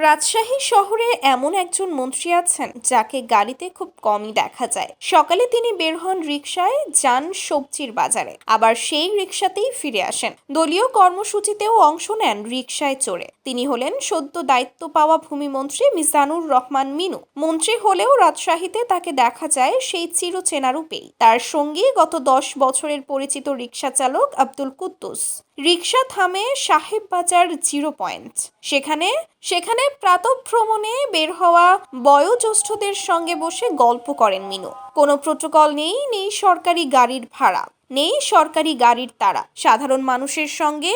রাজশাহী শহরে এমন একজন মন্ত্রী আছেন যাকে গাড়িতে খুব কমই দেখা যায়। সকালে তিনি বের হন রিকশায়, যান সবজির বাজারে, আবার সেই রিকশাতেই ফিরে আসেন। দলীয় কর্মসূচিতেও অংশ নেন রিকশায় চড়ে। তিনি হলেন সদ্য দায়িত্ব পাওয়া ভূমিমন্ত্রী মিজানুর রহমান মিনু। মন্ত্রী হলেও রাজশাহীতে তাকে দেখা যায় সেই চিরচেনা রূপেই। তার সঙ্গী গত 10 বছরের পরিচিত রিকশা চালক আব্দুল কুদ্দুস। রিকশা থামে সাহেব বাজার জিরো পয়েন্ট। সেখানে প্রাতঃভ্রমণে বের হওয়া বয়োজ্যেষ্ঠদের সঙ্গে বসে গল্প করেন মিনু। কোনো প্রোটোকল নেই সরকারি গাড়ির ভাড়া, নেই সরকারি গাড়ির তাড়া, সাধারণ মানুষের সঙ্গে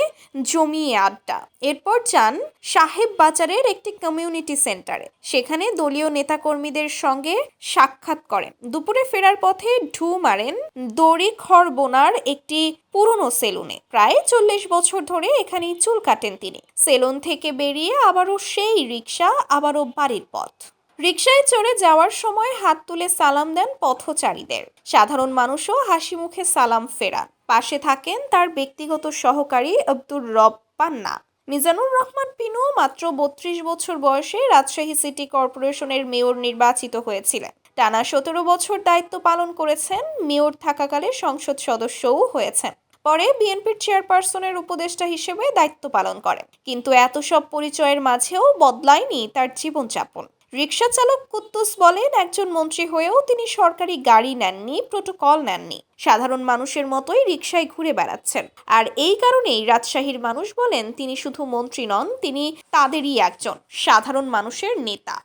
জমিয়ে আড্ডা। এরপর যান সাহেব বাজারের একটি কমিউনিটি সেন্টারে। সেখানে দলীয় নেতাকর্মীদের সঙ্গে সাক্ষাৎ করেন। দুপুরে ফেরার পথে ঢু মারেন দড়িখড় বোনার একটি পুরনো সেলুনে। প্রায় 40 বছর ধরে এখানেই চুল কাটেন তিনি। সেলুন থেকে বেরিয়ে আবারও সেই রিকশা, আবারও বাড়ির পথ। রিকশায় চড়ে যাওয়ার সময় হাত তুলে সালাম দেন পথচারীদের। সাধারণ মানুষও হাসি মুখে সালাম ফেরান। পাশে থাকেন তার ব্যক্তিগত সহকারী আব্দুর রব পান্না। মিজানুর রহমান পিনু মাত্র 32 বছর বয়সে রাজশাহী সিটি কর্পোরেশনের মেয়র নির্বাচিত হয়েছিলেন। টানা 17 বছর দায়িত্ব পালন করেছেন। মেয়র থাকাকালে সংসদ সদস্যও হয়েছেন। পরে বিএনপির চেয়ারপারসনের উপদেষ্টা হিসেবে দায়িত্ব পালন করেন। কিন্তু এত সব পরিচয়ের মাঝেও বদলায়নি তার জীবনযাপন। রিকশা চালক কুদ্দুস বলেন, একজন মন্ত্রী হয়েও তিনি সরকারি গাড়ি নেননি, প্রোটোকল নেননি। সাধারণ মানুষের মতোই রিকশায় ঘুরে বেড়াচ্ছেন। আর এই কারণেই রাজশাহীর মানুষ বলেন তিনি শুধু মন্ত্রী নন, তিনি তাদেরই একজন সাধারণ মানুষের নেতা।